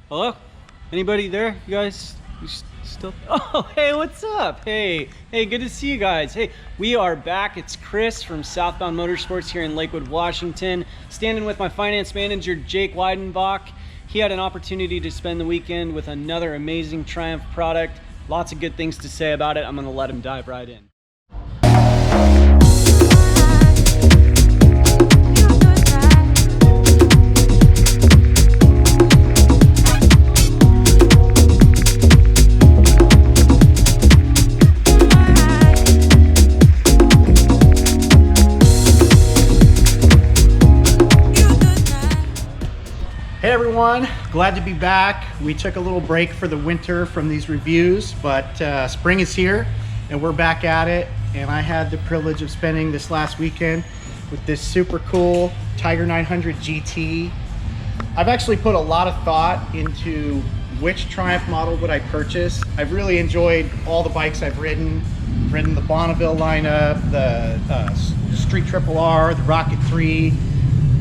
Hello? Anybody there? You guys still? Oh, hey, what's up? Hey, good to see you guys. Hey, we are back. It's Chris from Southbound Motorsports here in Lakewood, Washington, standing with my finance manager, Jake Weidenbach. He had an opportunity to spend the weekend with another amazing Triumph product. Lots of good things to say about it. I'm gonna let him dive right in. Hey everyone, glad to be back. We took a little break for the winter from these reviews, but spring is here and we're back at it. And I had the privilege of spending this last weekend with this super cool Tiger 900 GT. I've actually put a lot of thought into which Triumph model would I purchase. I've really enjoyed all the bikes I've ridden the Bonneville lineup, the Street Triple R, the Rocket 3,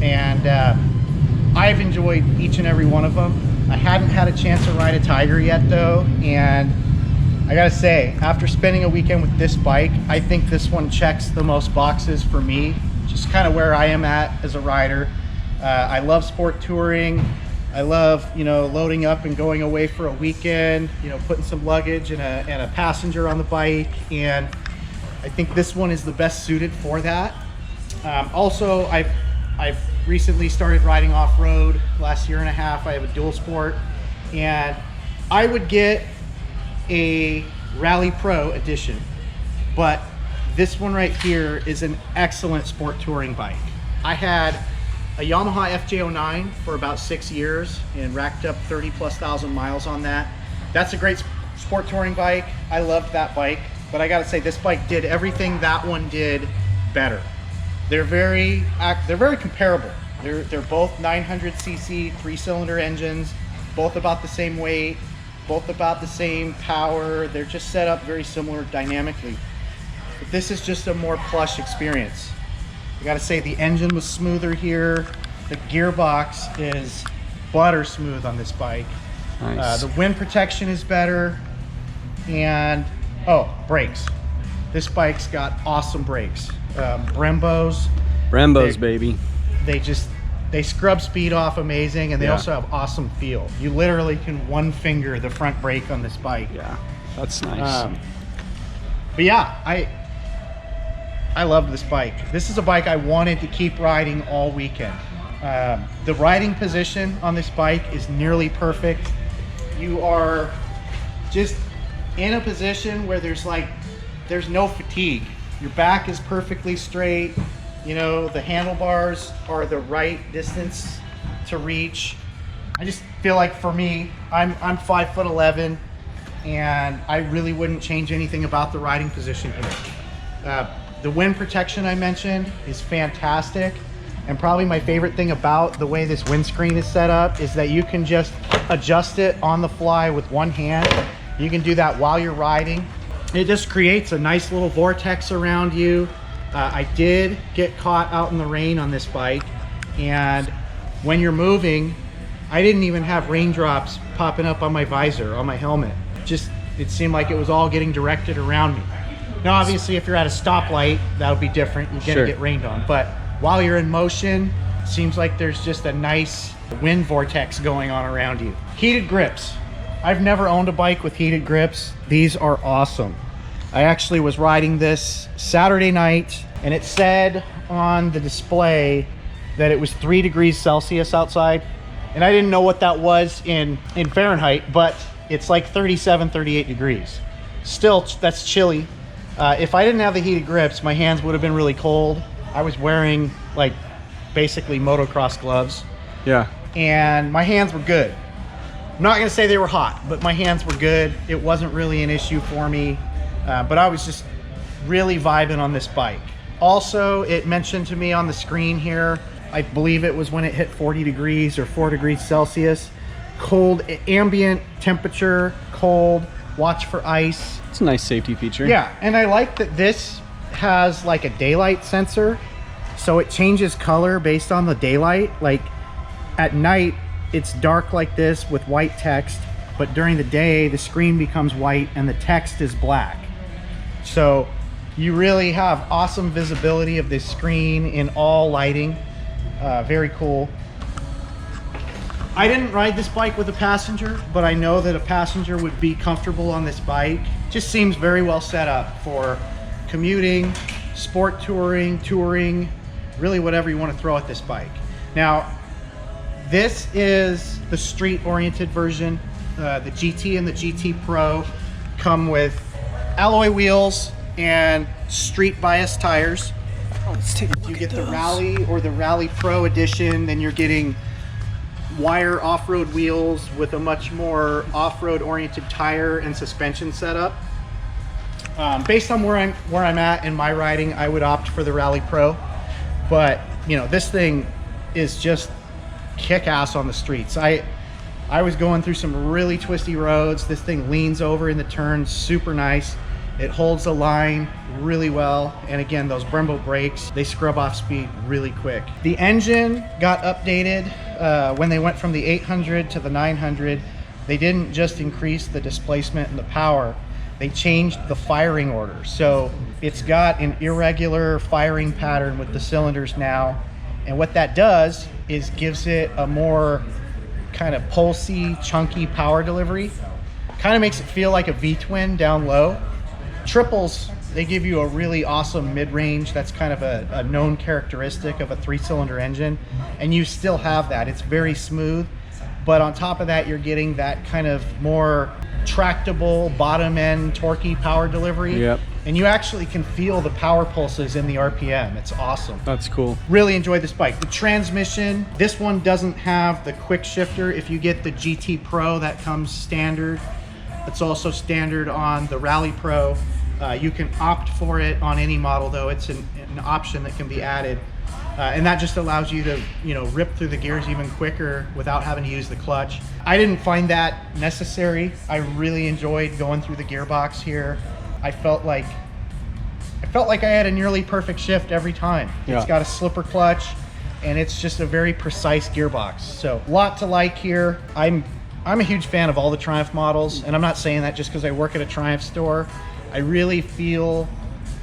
and I've enjoyed each and every one of them. I hadn't had a chance to ride a Tiger yet though, and I gotta say, after spending a weekend with this bike, I think this one checks the most boxes for me, just kind of where I am at as a rider. I love sport touring. I love, loading up and going away for a weekend, putting some luggage and a passenger on the bike, and I think this one is the best suited for that. Also, I've recently started riding off-road. Last year and a half I have a dual sport, and I would get a Rally Pro edition, but this one right here is an excellent sport touring bike. I had a Yamaha FJ09 for about 6 years and racked up 30,000+ miles on that. That's a great sport touring bike. I loved that bike, but I gotta say this bike did everything that one did better. They're very comparable. They're both 900cc 3-cylinder engines, both about the same weight, both about the same power. They're just set up very similar dynamically. But this is just a more plush experience. I gotta say the engine was smoother here. The gearbox is butter smooth on this bike. Nice. The wind protection is better, and brakes. This bike's got awesome brakes. Brembos, baby. They scrub speed off amazing, and they Yeah. also have awesome feel. You literally can one finger the front brake on this bike. Yeah, that's nice. But yeah, I love this bike. This is a bike I wanted to keep riding all weekend. The riding position on this bike is nearly perfect. You are just in a position where there's no fatigue. Your back is perfectly straight. The handlebars are the right distance to reach. I just feel like for me, I'm 5'11", and I really wouldn't change anything about the riding position here. The wind protection I mentioned is fantastic. And probably my favorite thing about the way this windscreen is set up is that you can just adjust it on the fly with one hand. You can do that while you're riding. It just creates a nice little vortex around you. I did get caught out in the rain on this bike, and when you're moving, I didn't even have raindrops popping up on my visor, on my helmet. It seemed like it was all getting directed around me. Now obviously if you're at a stoplight, that would be different. You're gonna get rained on, but while you're in motion, it seems like there's just a nice wind vortex going on around you. Heated grips. I've never owned a bike with heated grips. These are awesome. I actually was riding this Saturday night, and it said on the display that it was 3 degrees Celsius outside, and I didn't know what that was in Fahrenheit, but it's like 37, 38 degrees. Still, that's chilly. If I didn't have the heated grips, my hands would have been really cold. I was wearing basically motocross gloves. Yeah. And my hands were good. I'm not gonna say they were hot, but my hands were good. It wasn't really an issue for me, but I was just really vibing on this bike. Also, it mentioned to me on the screen here, I believe it was when it hit 40 degrees or 4 degrees Celsius, cold, ambient temperature, cold, watch for ice. It's a nice safety feature. Yeah, and I like that this has like a daylight sensor, so it changes color based on the daylight. Like at night, it's dark like this with white text, but during the day the screen becomes white and the text is black. So you really have awesome visibility of this screen in all lighting. Very cool. I didn't ride this bike with a passenger, but I know that a passenger would be comfortable on this bike. Just seems very well set up for commuting, sport touring, really whatever you want to throw at this bike. Now, this is the street-oriented version. The GT and the GT Pro come with alloy wheels and street bias tires. Oh, let's take a look. You get the Rally or the Rally Pro edition, then you're getting wire off-road wheels with a much more off-road oriented tire and suspension setup. Based on where I'm at in my riding, I would opt for the Rally Pro, but you know, this thing is just kick-ass on the streets. I was going through some really twisty roads. This thing leans over in the turns, super nice. It holds the line really well. And again, those Brembo brakes, they scrub off speed really quick. The engine got updated when they went from the 800 to the 900. They didn't just increase the displacement and the power, they changed the firing order. So it's got an irregular firing pattern with the cylinders now. And what that does is gives it a more kind of pulsy, chunky power delivery. Kind of makes it feel like a V-twin down low. Triples, they give you a really awesome mid-range. That's kind of a known characteristic of a 3-cylinder engine, and you still have that. It's very smooth, but on top of that, you're getting that kind of more tractable, bottom-end, torquey power delivery. Yep. And you actually can feel the power pulses in the RPM. It's awesome. That's cool. Really enjoyed this bike. The transmission, this one doesn't have the quick shifter. If you get the GT Pro, that comes standard. It's also standard on the Rally Pro. You can opt for it on any model, though. It's an option that can be added. And that just allows you to, you know, rip through the gears even quicker without having to use the clutch. I didn't find that necessary. I really enjoyed going through the gearbox here. I felt like I had a nearly perfect shift every time. Yeah. It's got a slipper clutch, and it's just a very precise gearbox. So a lot to like here. I'm a huge fan of all the Triumph models, and I'm not saying that just because I work at a Triumph store. I really feel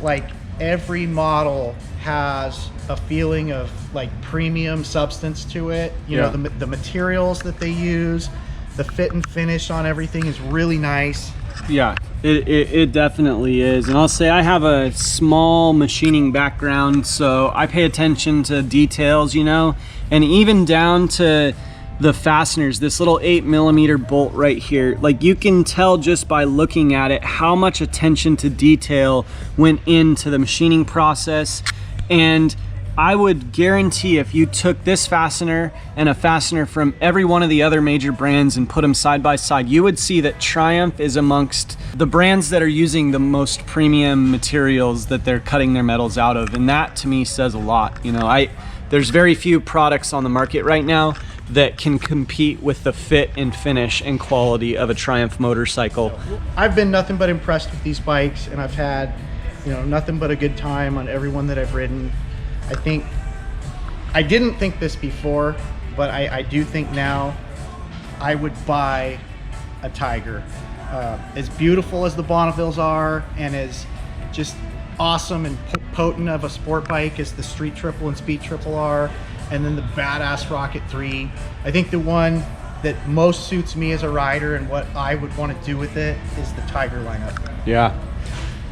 like every model has a feeling of like premium substance to it. You know, the materials that they use, the fit and finish on everything is really nice. Yeah, it definitely is. And I'll say I have a small machining background, so I pay attention to details, you know, and even down to the fasteners, this little 8mm bolt right here, like you can tell just by looking at it how much attention to detail went into the machining process. And I would guarantee if you took this fastener and a fastener from every one of the other major brands and put them side by side, you would see that Triumph is amongst the brands that are using the most premium materials that they're cutting their metals out of. And that to me says a lot. You know, there's very few products on the market right now that can compete with the fit and finish and quality of a Triumph motorcycle. I've been nothing but impressed with these bikes, and I've had, you know, nothing but a good time on every one that I've ridden. I didn't think this before, but I do think now I would buy a Tiger. As beautiful as the Bonnevilles are, and as just awesome and potent of a sport bike as the Street Triple and Speed Triple are, and then the badass Rocket 3. I think the one that most suits me as a rider and what I would want to do with it is the Tiger lineup. Yeah.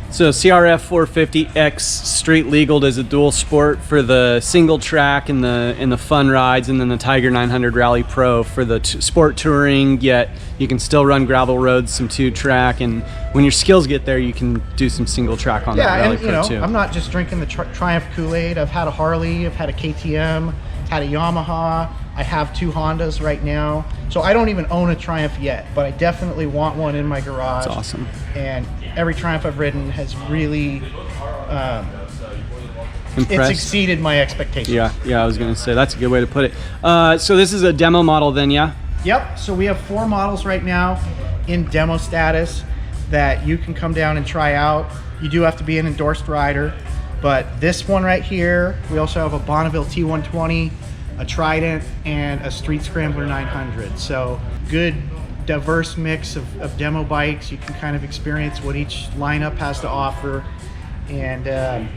So CRF 450X street legaled as a dual sport for the single track and the fun rides, and then the Tiger 900 Rally Pro for the sport touring, yet you can still run gravel roads, some 2-track, and when your skills get there, you can do some single track on that Rally Pro too. I'm not just drinking the Triumph Kool-Aid. I've had a Harley, I've had a KTM, had a Yamaha, I have 2 Hondas right now. So I don't even own a Triumph yet, but I definitely want one in my garage. That's awesome. And every Triumph I've ridden has really it's exceeded my expectations. Yeah, I was gonna say that's a good way to put it. So this is a demo model then, yeah? Yep, so we have 4 models right now in demo status that you can come down and try out. You do have to be an endorsed rider, but this one right here, we also have a Bonneville T120 a Trident, and a Street Scrambler 900. So good diverse mix of demo bikes. You can kind of experience what each lineup has to offer. And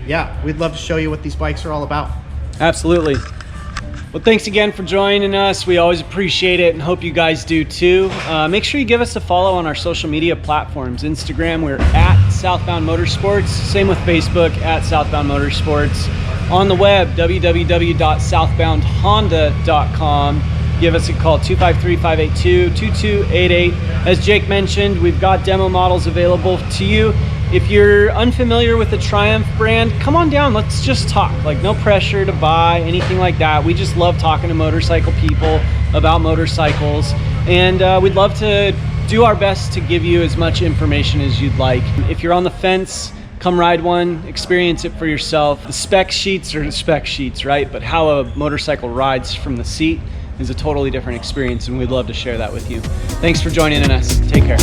yeah, we'd love to show you what these bikes are all about. Absolutely. Well, thanks again for joining us. We always appreciate it and hope you guys do too. Make sure you give us a follow on our social media platforms. Instagram, we're at Southbound Motorsports. Same with Facebook, at Southbound Motorsports. On the web, www.southboundhonda.com. Give us a call, 253-582-2288. As Jake mentioned, we've got demo models available to you. If you're unfamiliar with the Triumph brand, come on down, let's just talk. Like, no pressure to buy, anything like that. We just love talking to motorcycle people about motorcycles, and we'd love to do our best to give you as much information as you'd like. If you're on the fence, come ride one, experience it for yourself. The spec sheets are the spec sheets, right? But how a motorcycle rides from the seat is a totally different experience, and we'd love to share that with you. Thanks for joining us. Take care.